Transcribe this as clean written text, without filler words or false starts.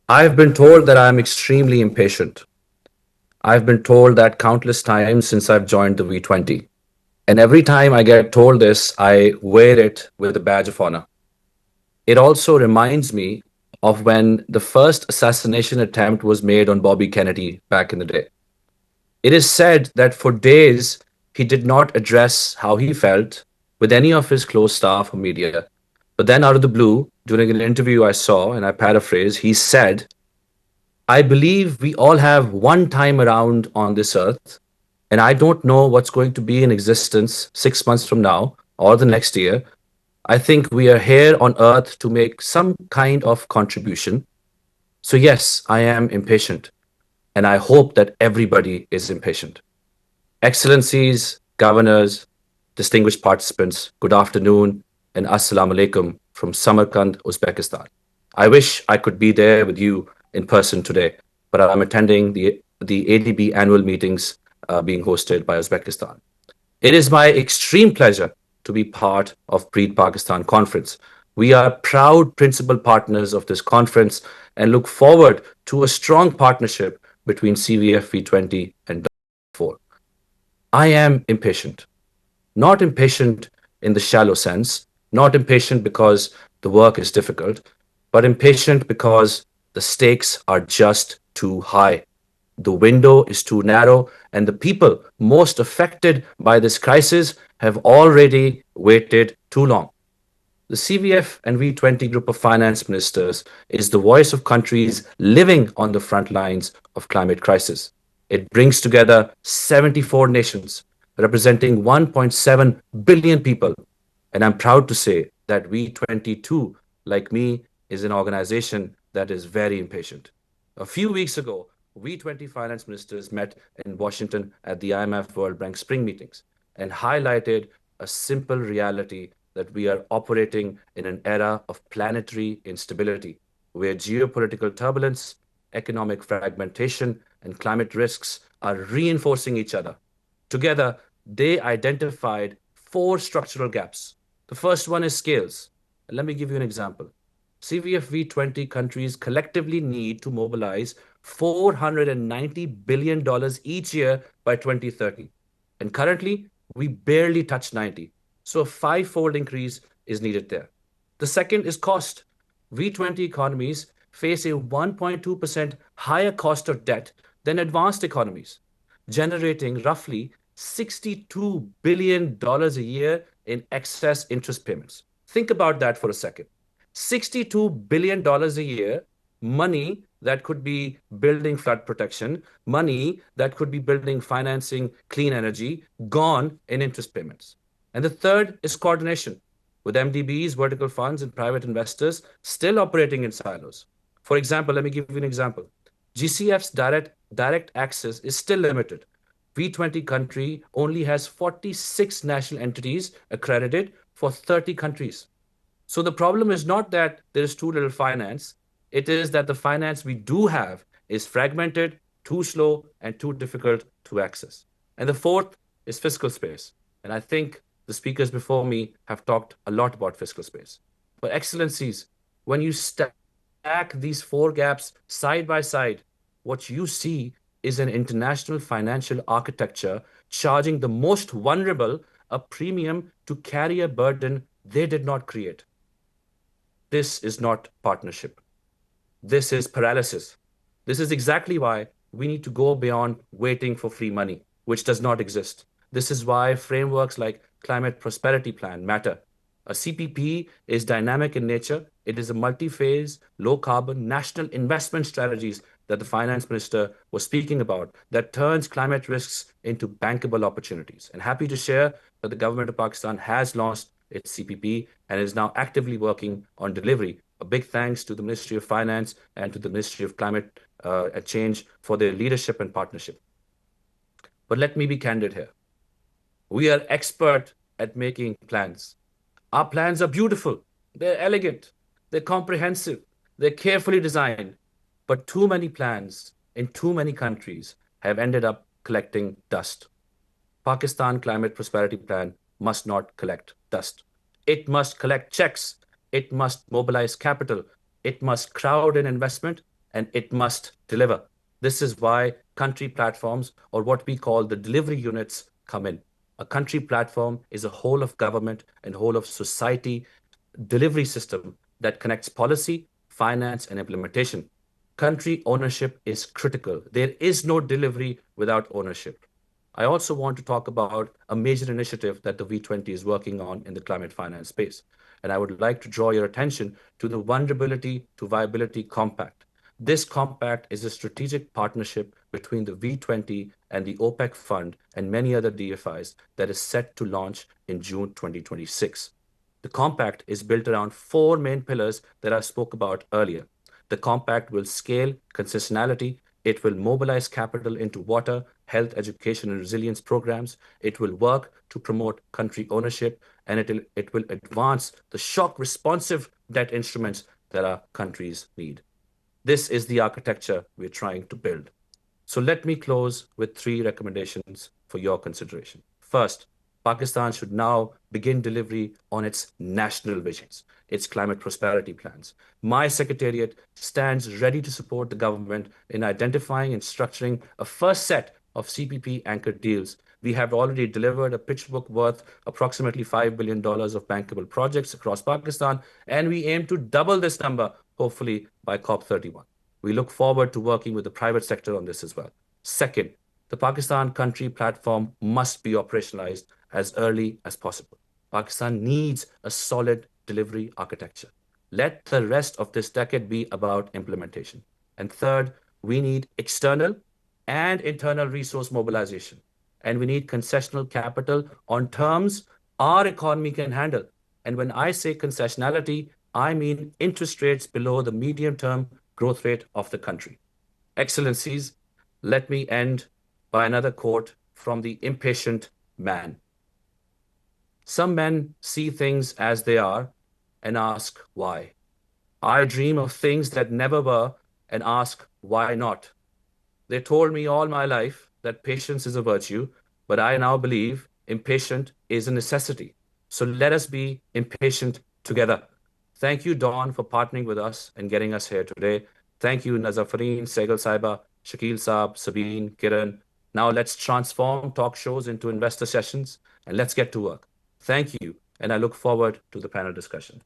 I've been told that I'm extremely impatient. I've been told that countless times since I've joined the V20. And every time I get told this, I wear it with a badge of honor. It also reminds me of when the first assassination attempt was made on Bobby Kennedy back in the day. It is said that for days he did not address how he felt with any of his close staff or media. But then, out of the blue, during an interview I saw, and I paraphrase, he said, I believe we all have one time around on this earth, and I don't know what's going to be in existence 6 months from now or the next year. I think we are here on earth to make some kind of contribution. So, yes, I am impatient, and I hope that everybody is impatient. Excellencies, governors, distinguished participants, good afternoon and assalamu alaikum from Samarkand, Uzbekistan. I wish I could be there with you in person today, but I'm attending the ADB annual meetings being hosted by Uzbekistan. It is my extreme pleasure to be part of Breathe Pakistan conference. We are proud principal partners of this conference and look forward to a strong partnership between CVF V20 and 4. I am impatient, not impatient in the shallow sense, not impatient because the work is difficult, but impatient because the stakes are just too high. The window is too narrow, and the people most affected by this crisis have already waited too long. The CVF and V20 group of finance ministers is the voice of countries living on the front lines of climate crisis. It brings together 74 nations representing 1.7 billion people. And I'm proud to say that V22, like me, is an organization that is very impatient. A few weeks ago, V20 finance ministers met in Washington at the IMF World Bank Spring meetings and highlighted a simple reality that we are operating in an era of planetary instability, where geopolitical turbulence, economic fragmentation, and climate risks are reinforcing each other. Together, they identified four structural gaps. The first one is scales. Let me give you an example. CVFV 20 countries collectively need to mobilize $490 billion each year by 2030. And currently, we barely touch 90. So a five-fold increase is needed there. The second is cost. V20 economies face a 1.2% higher cost of debt than advanced economies, generating roughly $62 billion a year in excess interest payments. Think about that for a second. $62 billion a year, money that could be building flood protection, money that could be building financing clean energy, gone in interest payments. And the third is coordination, with MDBs, vertical funds, and private investors still operating in silos. For example, let me give you an example. GCF's direct access is still limited. V20 country only has 46 national entities accredited for 30 countries. So the problem is not that there is too little finance, it is that the finance we do have is fragmented, too slow, and too difficult to access. And the fourth is fiscal space. And I think the speakers before me have talked a lot about fiscal space. But, Excellencies, when you stack these four gaps side by side, what you see is an international financial architecture charging the most vulnerable a premium to carry a burden they did not create. This is not partnership. This is paralysis. This is exactly why we need to go beyond waiting for free money, which does not exist. This is why frameworks like Climate Prosperity Plan matter. A CPP is dynamic in nature. It is a multi-phase, low-carbon national investment strategies that the finance minister was speaking about that turns climate risks into bankable opportunities. And happy to share that the government of Pakistan has launched its CPP and is now actively working on delivery. A big thanks to the Ministry of Finance and to the Ministry of Climate and Change for their leadership and partnership. But let me be candid here. We are expert at making plans. Our plans are beautiful, they're elegant, they're comprehensive, they're carefully designed. But too many plans in too many countries have ended up collecting dust. Pakistan Climate Prosperity Plan must not collect dust. It must collect checks. It must mobilize capital. It must crowd in investment. and it must deliver. This is why country platforms, or what we call the delivery units, come in. A country platform is a whole of government and whole of society delivery system that connects policy, finance, and implementation. Country ownership is critical. There is no delivery without ownership. I also want to talk about a major initiative that the V20 is working on in the climate finance space. And I would like to draw your attention to the Vulnerability to Viability Compact. This compact is a strategic partnership between the V20 and the OPEC Fund and many other DFIs that is set to launch in June 2026. The compact is built around 4 main pillars that I spoke about earlier. The compact will scale consistionality. It will mobilize capital into water, health, education, and resilience programs. It will work to promote country ownership, and it will advance the shock responsive debt instruments that our countries need. This is the architecture we're trying to build. So let me close with 3 recommendations for your consideration. First, Pakistan should now begin delivery on its national visions, its climate prosperity plans. My secretariat stands ready to support the government in identifying and structuring a first set of CPP anchored deals. We have already delivered a pitch book worth approximately $5 billion of bankable projects across Pakistan, and we aim to double this number, hopefully by COP31. We look forward to working with the private sector on this as well. Second, the Pakistan country platform must be operationalized as early as possible. Pakistan needs a solid delivery architecture. Let the rest of this decade be about implementation. And third, we need external and internal resource mobilization. And we need concessional capital on terms our economy can handle. And when I say concessionality, I mean interest rates below the medium-term growth rate of the country. Excellencies, let me end by another quote from the impatient man. Some men see things as they are and ask why. I dream of things that never were and ask why not. They told me all my life that patience is a virtue, but I now believe impatient is a necessity. So let us be impatient together. Thank you, Dawn, for partnering with us and getting us here today. Thank you, Nazafareen, Segal Saiba, Shakil Saab, Sabine, Kiran. Now let's transform talk shows into investor sessions and let's get to work. Thank you, and I look forward to the panel discussion.